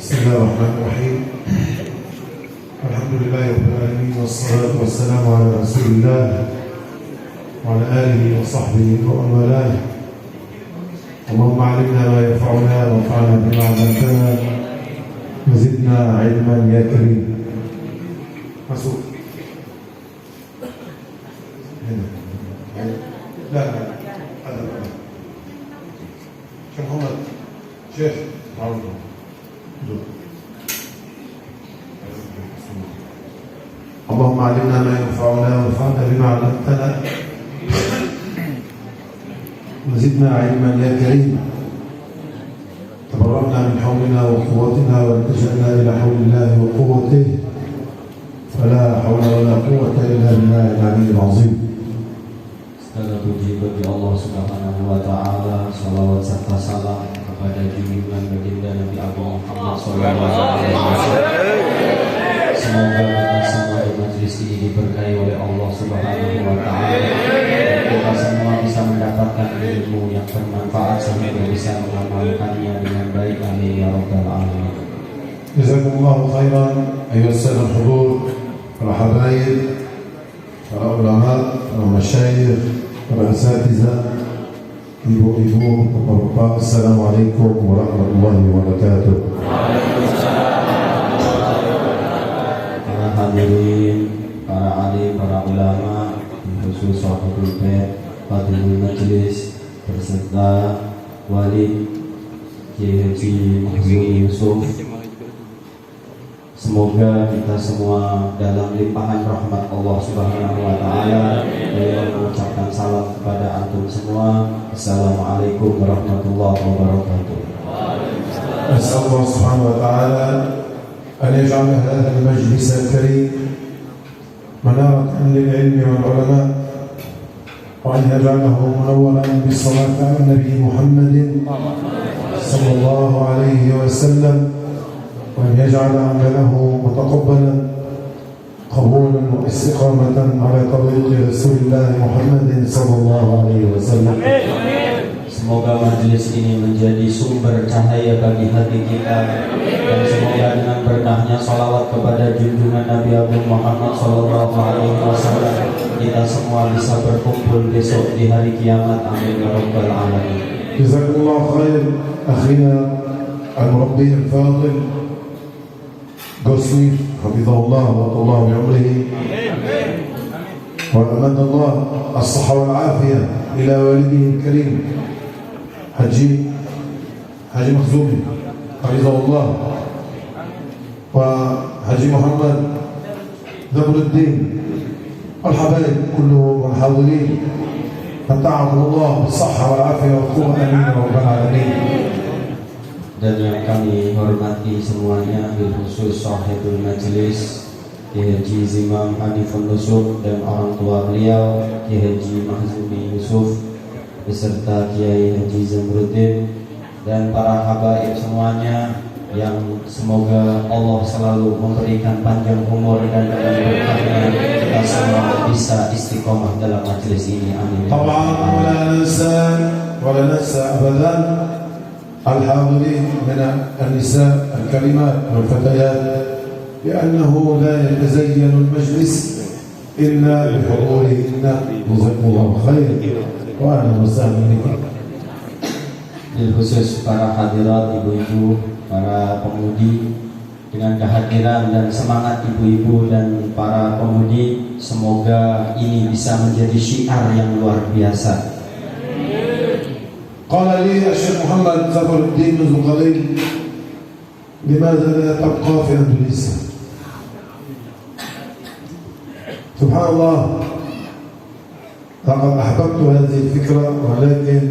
بسم الله الرحمن الرحيم. الحمد لله رب العالمين والصلاة والسلام على رسول الله وعلى آله وصحبه ومن والاه. اللهم علمنا ما ينفعنا وانفعنا بما علمتنا وزدنا علما يا كريم. مسؤول. لا هذا شيخ محمد شيخ تعالوا. اللهم علمنا ما ينفعنا وانفعنا بما علمتنا وزدنا علما يا كريم. تبرأنا من حولنا وقوتنا والتجأنا إلى حول الله وقوته، فلا حول ولا قوة إلا بالله العلي العظيم. Segala puji bagi Allah Subhanahu wa Ta'ala, salawat serta salam kepada junjungan baginda Nabi Agung Muhammad SAW. Semoga kita semua di majlis ini diberkahi oleh Allah Subhanahu wa Ta'ala, dan kita semua bisa mendapatkan ilmu yang bermanfaat sehingga bisa mengamalkannya dengan baik. Amin ya rabbal alamin. Jazakumullahu khairan ayuha sayyidul hudur, para habaib, para ulama, para masyayikh, para asatidzah, ibu-ibu, bapak-bapak, assalamualaikum warahmatullahi wabarakatuh. Para hadirin, para alim, para ulama, khusus sahabatul bait, hadirin majlis, beserta wali Kiai Haji Mahzuni Yusuf. Semoga kita semua dalam limpahan rahmat Allah Subhanahu wa Ta'ala. Beliau mengucapkan salam kepada antum semua. Assalamualaikum warahmatullahi wabarakatuh. أسأل الله سبحانه وتعالى أن يجعل هذا المجلس الكريم منارة للعلم والعلماء، وأن يجعله منورا بالصلاة على النبي محمد صلى الله عليه وسلم، وأن يجعل عمله متقبلا قبولا واستقامة على طريق رسول الله محمد صلى الله عليه وسلم. Semoga majelis ini menjadi sumber cahaya bagi hati kita, dan semoga dengan berkahnya salawat kepada junjungan Nabi Agung Muhammad SAW kita semua bisa berkumpul besok di hari kiamat. Amin ya rabbal alamin. Jazakumullah khair akhina al-murabbi al-fadil Gosni hafizahullah wa tallahu bi'umrihi wa amad Allah as-sahha wal afiyah ila walidihi al-karim Haji Makhzumi hafizahullah wa Haji Muhammad Zabruddin wal habaib kulluhum wal hadirin, mata'ahumullah bis-sahha wal afiyah wa quwwah. Amin ya rabbal alamin. Dan yang kami hormati semuanya, bil khusus sahibul majlis Kiai Haji Zimam Hanifun Nusuk dan orang tua beliau Kiai Haji Mahzuni Yusuf beserta Kiai Haji Zamruddin dan para habaib semuanya, yang semoga Allah selalu memberikan panjang umur dan dengan berkahnya kita semua bisa istiqomah dalam majlis ini. Amin. طبعا ولا ننسى أبدا الحاضرين من النساء الكريمات والفتيات، لأنه لا يتزين المجلس إلا بحضورهن. جزاكم الله خير وأهلا وسهلا بكم. Khusus para hadirat, ibu-ibu, para pemudi, dengan kehadiran dan semangat ibu-ibu dan para pemudi, semoga ini bisa menjadi syiar yang luar biasa. قال لي الشيخ محمد ظفر الدين منذ قليل: لماذا لا تبقى في أندونيسيا؟ سبحان الله، لقد أحببت هذه الفكرة، ولكن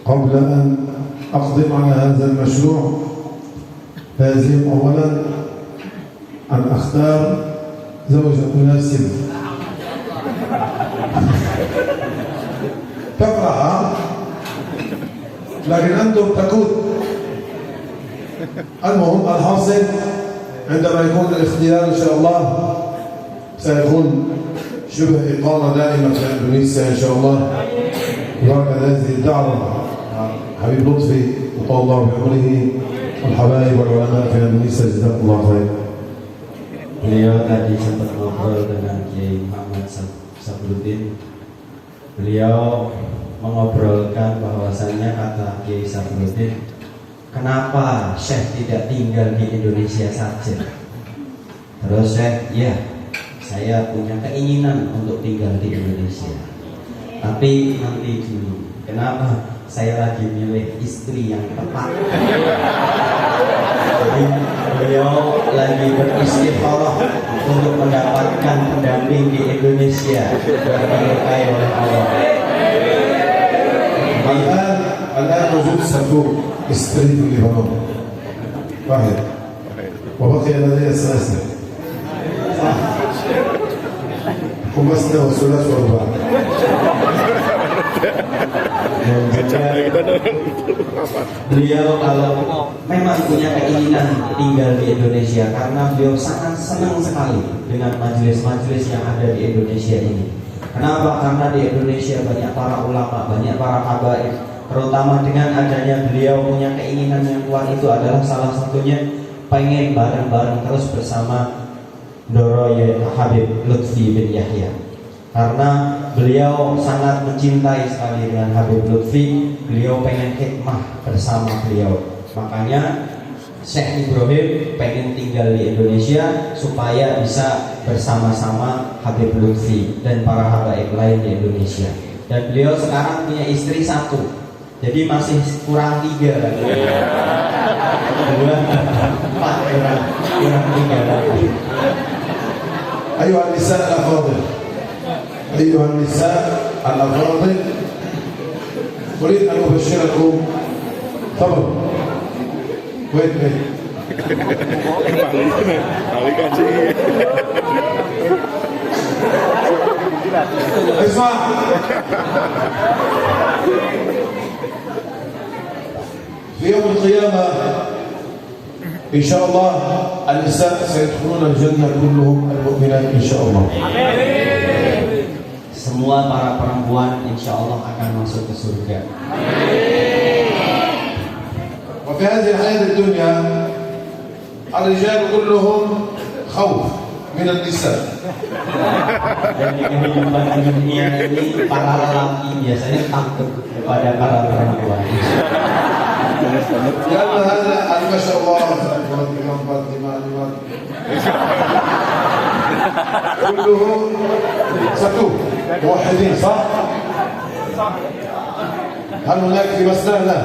قبل أن أقدم على هذا المشروع لازم أولا أن أختار زوجة مناسبة تفرح، لكن أنتم تقود. المهم الحاصل عندما يكون الاختيار إن شاء الله سيكون شبه إقامة دائمة في إندونيسيا إن شاء الله. وهكذا هذه الدعوة حبيب لطفي وطال الله بعمره والحبايب والعلماء في إندونيسيا جزاكم الله خير. Beliau tadi sempat ngobrol dengan Kiai Muhammad Sabruddin. Beliau mengobrolkan bahwasannya kata Kiai Sabruddin, kenapa Syekh tidak tinggal di Indonesia saja? Terus saya punya keinginan untuk tinggal di Indonesia. Tapi nanti dulu, kenapa? Saya lagi milih istri yang tepat. Jadi beliau lagi beristikharah untuk mendapatkan pendamping di Indonesia yang diberkahi oleh Allah. الآن موجود صندوق استري في لبنان واحد وبقي لدي ثلاثة خمسنا وثلاث وأربعة. Beliau kalau memang punya keinginan tinggal di Indonesia karena beliau sangat senang sekali dengan majelis-majelis yang ada di Indonesia ini. Kenapa? Karena di Indonesia banyak para ulama, banyak para habaib. Terutama dengan adanya beliau punya keinginan yang kuat itu adalah salah satunya pengen bareng-bareng terus bersama Doro Habib Lutfi bin Yahya. Karena beliau sangat mencintai sekali dengan Habib Lutfi, beliau pengen khidmah bersama beliau. Makanya Syekh Ibrahim pengen tinggal di Indonesia supaya bisa bersama-sama Habib Lutfi dan para habaib lain di Indonesia. Dan beliau sekarang punya istri 1, jadi masih kurang 3 lagi. 2, 4 kurang 3 lagi. أيها النساء الأفاضل أيها النساء الأفاضل أريد أن أبشركم خبر. وين اسمع في يوم القيامة إن شاء الله النساء سيدخلون الجنة كلهم المؤمنات إن شاء الله. Semua para perempuan insya Allah akan masuk ke surga. وفي هذه الحياة الدنيا الرجال كلهم خوف من النساء. Dan di kehidupan dunia ini para lelaki biasanya takut kepada para perempuan. لأن هذا ما شاء الله كلهم ستوب موحدين صح؟ هل هناك في مسنا؟ لا.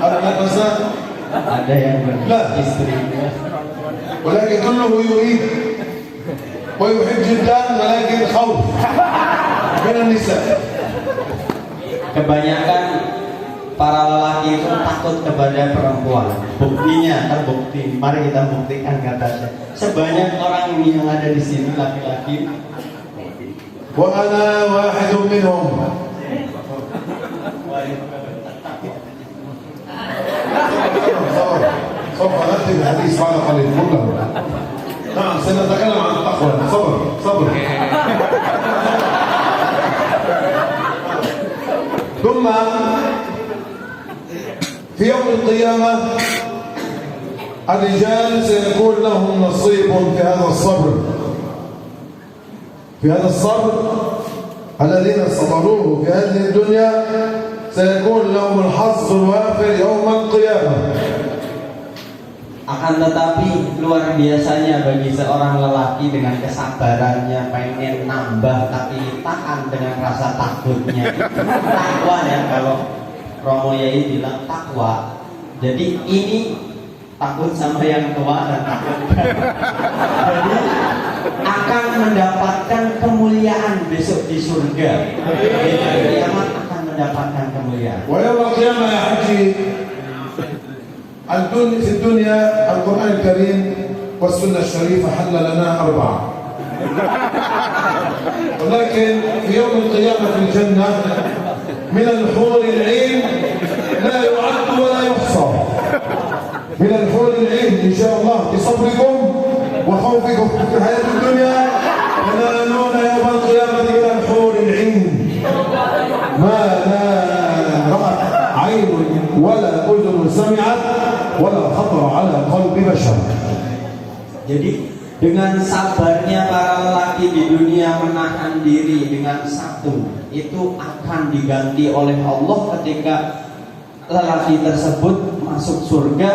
هل هناك مسنا؟ Ada yang beristrinya, ولكن كله يريد ويحب جدا ولكن خوف من النساء. Kebanyakan para lelaki itu takut kepada perempuan. Buktinya terbukti. Mari kita buktikan kata saya. Sebanyak orang ini yang ada di sini laki-laki. وأنا واحد منهم. سوف نختم الحديث بعد قليل كله. نعم سنتكلم عن التقوى. صبر. ثم في يوم القيامة الرجال سيكون لهم نصيب في هذا الصبر. في هذا الصبر الذين صبروه في هذه الدنيا سيكون لهم الحظ الوافر يوم القيامة. Akan tetapi luar biasanya bagi seorang lelaki dengan kesabarannya pengen nambah tapi tahan dengan rasa takutnya. Takwa ya, kalau Romo Yai bilang takwa. Jadi ini takut sama yang tua dan takut. Jadi akan mendapatkan kemuliaan besok di surga. Di kiamat akan mendapatkan kemuliaan. ويوم القيامة يا حجي في الدنيا القرآن الكريم والسنة الشريفة حل لنا 4. ولكن في يوم القيامة في الجنة من الحور العين لا يعد ولا يحصى. من الحور العين إن شاء الله بصبركم وخوفكم في الحياة الدنيا تنالون يوم القيامة من الحور العين ما لا رأت عين ولا أذن سمعت ولا خطر على قلب بشر. Jadi dengan sabarnya para lelaki di dunia menahan diri dengan satu, itu akan diganti oleh Allah ketika lelaki tersebut masuk surga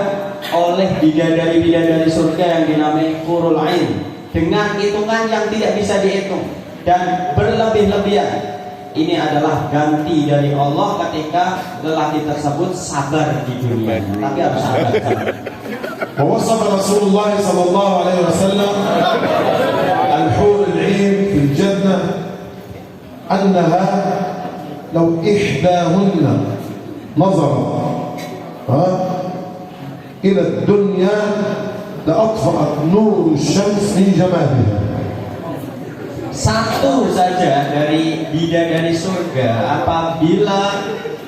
oleh bidadari-bidadari surga yang dinamai hurul ain dengan hitungan yang tidak bisa dihitung dan berlebih-lebihan. Ini adalah ganti dari Allah ketika lelaki tersebut sabar di dunia. Tapi harus sabar. ووصف رسول الله صلى الله عليه وسلم الحور العين في الجنة أنها لو إحداهن نظرت إلى الدنيا لأطفأت نور الشمس من جمالها. Satu saja dari bidadari surga apabila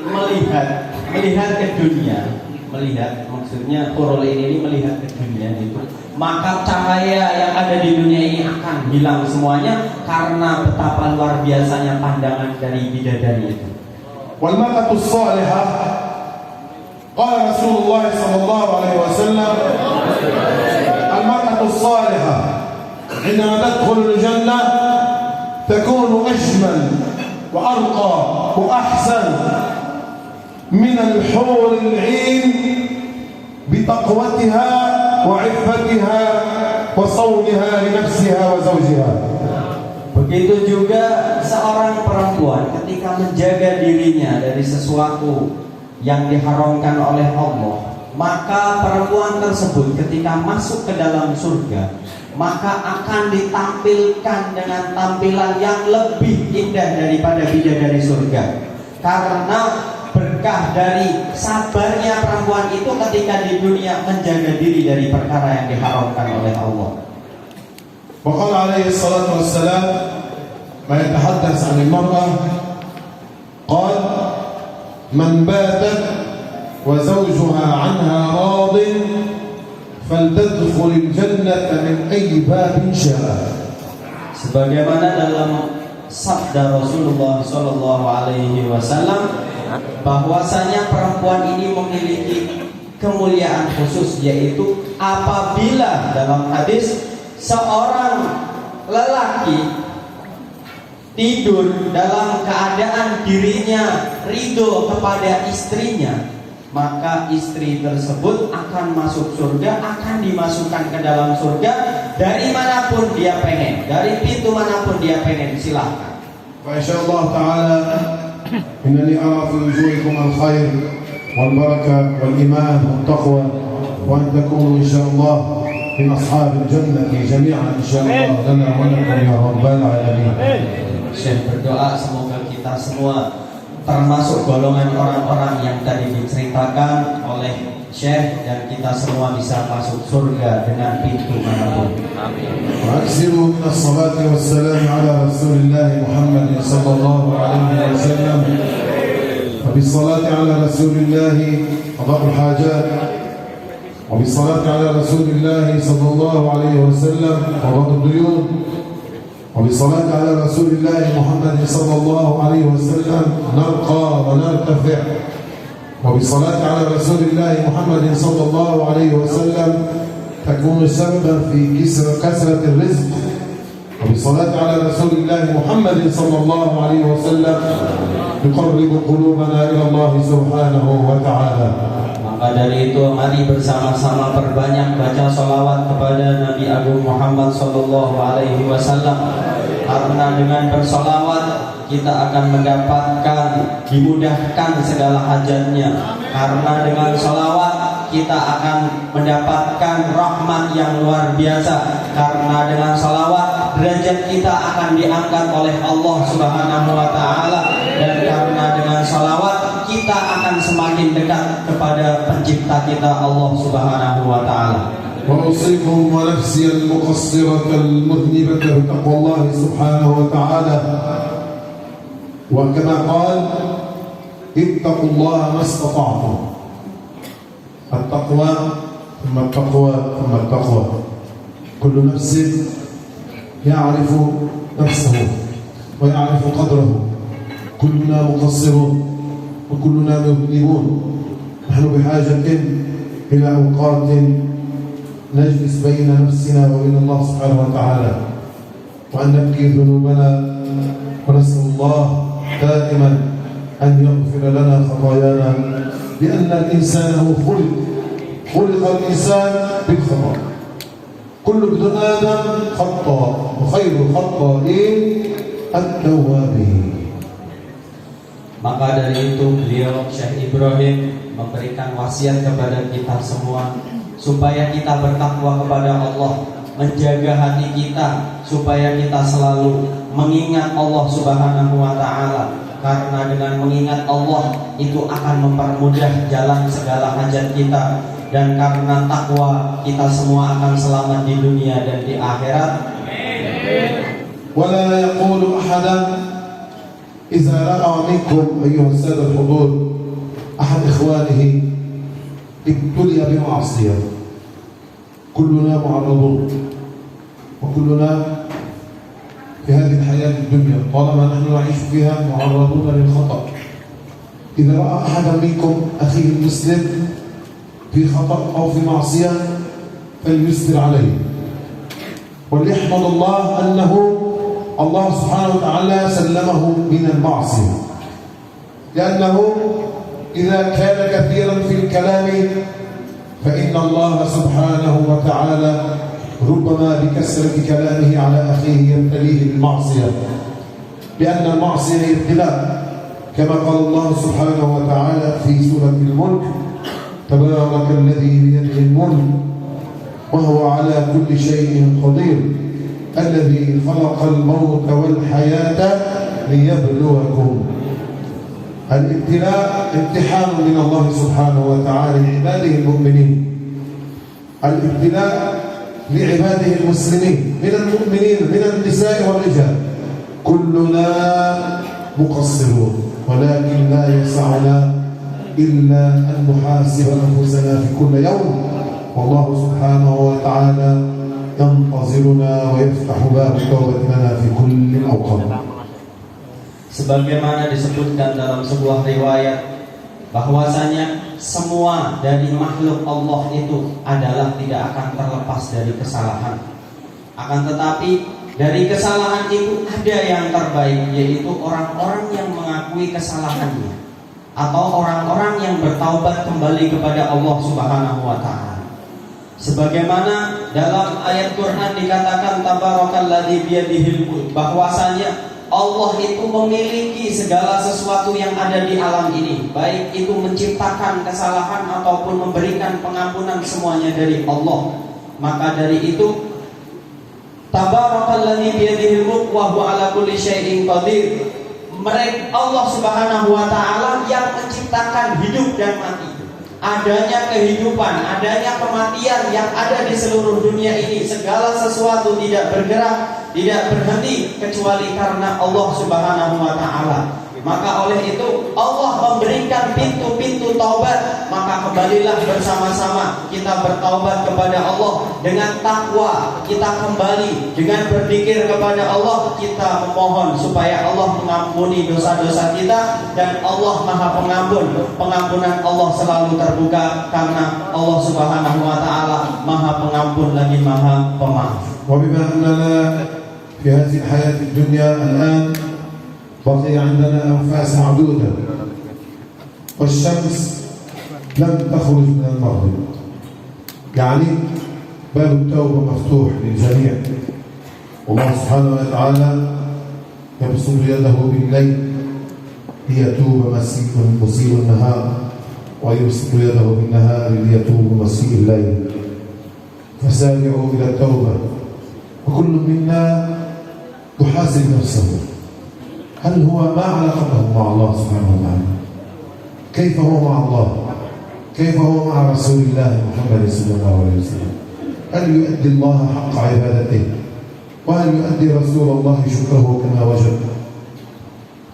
melihat ke dunia, melihat maksudnya hurul ini melihat ke dunia itu, maka cahaya yang ada di dunia ini akan hilang semuanya karena betapa luar biasanya pandangan dari bidadari itu. Wal mar'atu salihah, qala Rasulullah sallallahu alaihi wasallam, al mar'atu salihah indama tadkhulul jannah تكون أجمل وأرقى وأحسن من الحور العين بتقوتها وعفتها وصونها لنفسها وزوجها. Begitu juga seorang perempuan ketika menjaga dirinya dari sesuatu yang diharamkan oleh Allah, maka perempuan tersebut ketika masuk ke dalam surga maka akan ditampilkan dengan tampilan yang lebih indah daripada bidadari surga, karena berkah dari sabarnya perempuan itu ketika di dunia menjaga diri dari perkara yang diharamkan oleh Allah. وقال عليه الصلاة والسلام ما يتحدث عن المرأة قال من باتت وزوجها عنها راض فلتدخل الجنة من أي باب شاء. Sebagaimana dalam sabda Rasulullah Shallallahu Alaihi Wasallam, bahwasanya perempuan ini memiliki kemuliaan khusus, yaitu apabila dalam hadis seorang lelaki tidur dalam keadaan dirinya ridho kepada istrinya, maka istri tersebut akan masuk surga, akan dimasukkan ke dalam surga dari manapun dia pengen, dari pintu manapun dia pengen, silahkan. Insyaallah taala innani ara fi wujuhikum al-khair wal barakah wal iman wat taqwa wa an takunu insyaallah min ashabil jannati jami'an insyaallah lana wa lakum ya rabbal alamin. Syekh berdoa semoga kita semua termasuk golongan orang-orang yang tadi diceritakan oleh Syekh, dan kita semua bisa masuk surga dengan pintu manapun. Amin. Aksiru minas salati wassalamu ala Rasulillah Muhammad sallallahu alaihi wasallam. Wa bis-salati ala Rasulillah qada'ul hajat. Wa bis-salati ala Rasulillah sallallahu alaihi wasallam qada'ud duyun. وبالصلاة على رسول الله محمد صلى الله عليه وسلم نرقى ونرتفع. وبالصلاة على رسول الله محمد صلى الله عليه وسلم تكون سببا في كسرة الرزق. وبالصلاة على رسول الله محمد صلى الله عليه وسلم يقرب قلوبنا إلى الله سبحانه وتعالى. Maka dari itu mari bersama-sama perbanyak baca sholawat kepada Nabi Agung Muhammad Sallallahu Alaihi Wasallam, karena dengan bersolawat kita akan mendapatkan dimudahkan segala hajatnya, karena dengan sholawat kita akan mendapatkan rahmat yang luar biasa, karena dengan sholawat derajat kita akan diangkat oleh Allah Subhanahu Wa Taala, dan karena dengan sholawat kita akan semakin dekat kepada pencipta kita Allah Subhanahu Wa Taala. وأوصيكم ونفسي المقصرة المذنبة بتقوى الله سبحانه وتعالى، وكما قال اتقوا الله ما استطعتم. التقوى ثم التقوى ثم التقوى. كل نفس يعرف نفسه ويعرف قدره. كلنا مقصرون وكلنا مذنبون. نحن بحاجة إلى أوقات نجلس بين نفسنا وبين الله سبحانه وتعالى وأن نبكي ذنوبنا ونسأل الله دائما أن يغفر لنا خطايانا، لأن الإنسان هو خلق الإنسان بالخطأ. كل ابن آدم خطاء وخير الخطائين التوابين. Maka dari itu beliau Syekh Ibrahim memberikan wasiat kepada kita semua supaya kita bertakwa kepada Allah, menjaga hati kita supaya kita selalu mengingat Allah Subhanahu wa taala, karena dengan mengingat Allah itu akan mempermudah jalan segala hajat kita, dan karena takwa kita semua akan selamat di dunia dan di akhirat. ولا يقول أحدا إذا رأى منكم أيها السادة الحضور أحد إخوانه ابتلي بمعصية. كلنا معرضون وكلنا في هذه الحياة الدنيا طالما نحن نعيش فيها معرضون للخطأ. إذا رأى أحدا منكم أخيه المسلم في خطأ أو في معصية فليسر عليه وليحمد الله أنه الله سبحانه وتعالى سلمه من المعصية، لأنه إذا كان كثيرا في الكلام فإن الله سبحانه وتعالى ربما بكثرة كلامه على أخيه يبتليه بالمعصية، لأن المعصية ابتلاء، كما قال الله سبحانه وتعالى في سورة الملك: تبارك الذي بيده الملك وهو على كل شيء قدير الذي خلق الموت والحياة ليبلوكم. الابتلاء امتحان من الله سبحانه وتعالى لعباده المؤمنين، الابتلاء لعباده المسلمين من المؤمنين من النساء والرجال. كلنا مقصرون، ولكن لا يسعنا إلا أن نحاسب أنفسنا في كل يوم، والله سبحانه وتعالى ينتظرنا ويفتح باب التوبة لنا في كل الأوقات. Sebagaimana disebutkan dalam sebuah riwayat bahwasanya semua dari makhluk Allah itu adalah tidak akan terlepas dari kesalahan. Akan tetapi dari kesalahan itu ada yang terbaik, yaitu orang-orang yang mengakui kesalahannya atau orang-orang yang bertaubat kembali kepada Allah Subhanahu wa taala. Sebagaimana dalam ayat Quran dikatakan tabarakalladzi biyadihil mulk, bahwasanya Allah itu memiliki segala sesuatu yang ada di alam ini, baik itu menciptakan kesalahan ataupun memberikan pengampunan, semuanya dari Allah. Maka dari itu tabarakalladzi biyadihil mulk wa huwa ala kulli syai'in qadir. Mereka Allah Subhanahu wa taala yang menciptakan hidup dan mati. Adanya kehidupan, adanya kematian yang ada di seluruh dunia ini, segala sesuatu tidak bergerak, tidak berhenti kecuali karena Allah Subhanahu wa taala. Maka oleh itu Allah memberikan pintu-pintu taubat. Maka kembalilah bersama-sama kita bertaubat kepada Allah dengan takwa. Kita kembali dengan berzikir kepada Allah. Kita memohon supaya Allah mengampuni dosa-dosa kita, dan Allah Maha Pengampun. Pengampunan Allah selalu terbuka karena Allah Subhanahu wa taala Maha Pengampun lagi Maha Pemaaf. وبما أننا في هذه الحياة الدنيا الآن بقي عندنا أنفاس معدودة، والشمس لم تخرج من المغرب، يعني باب التوبة مفتوح للجميع. والله سبحانه وتعالى يبسط يده بالليل ليتوب مسيء النهار، ويبسط يده بالنهار ليتوب مسيء الليل. فسارعوا إلى التوبة، وكل منا يحاسب نفسه، هل هو ما علاقته مع الله سبحانه وتعالى؟ كيف هو مع الله؟ كيف هو مع رسول الله محمد صلى الله عليه وسلم؟ هل يؤدي الله حق عبادته؟ وهل يؤدي رسول الله شكره كما وجب؟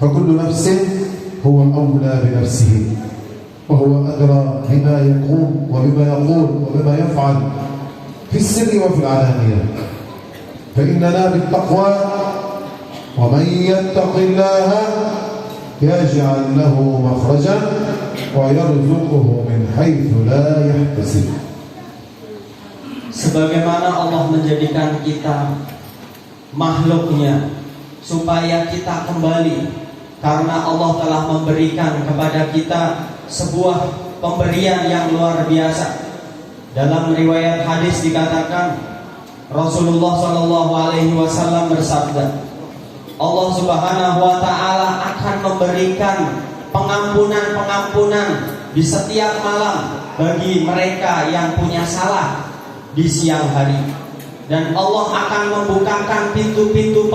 فكل نفس هو أولى بنفسه، وهو أدرى بما يقوم وبما يقول وبما يفعل في السر وفي العلانية. فإننا بالتقوى، ومن يتق الله يجعل له مخرجا ويرزقه من حيث لا يحتسب. Sebagaimana Allah menjadikan kita makhluknya supaya kita kembali, karena Allah telah memberikan kepada kita sebuah pemberian yang luar biasa. Dalam riwayat hadis dikatakan Rasulullah SAW bersabda, Allah Subhanahu wa Ta'ala akan memberikan pengampunan di setiap malam bagi mereka yang punya salah di siang hari, dan Allah akan membukakan pintu-pintu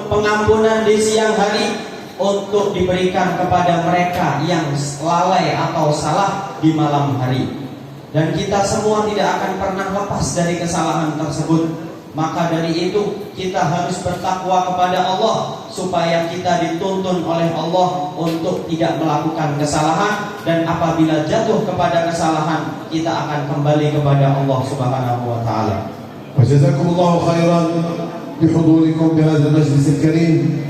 pengampunan di siang hari untuk diberikan kepada mereka yang lalai atau salah di malam hari. Dan kita semua tidak akan pernah lepas dari kesalahan tersebut. Maka dari itu kita harus bertakwa kepada Allah supaya kita dituntun oleh Allah untuk tidak melakukan kesalahan, dan apabila jatuh kepada kesalahan kita akan kembali kepada Allah Subhanahu wa Ta'ala. وجزاكم الله خيرا بحضوركم بهذا المجلس الكريم.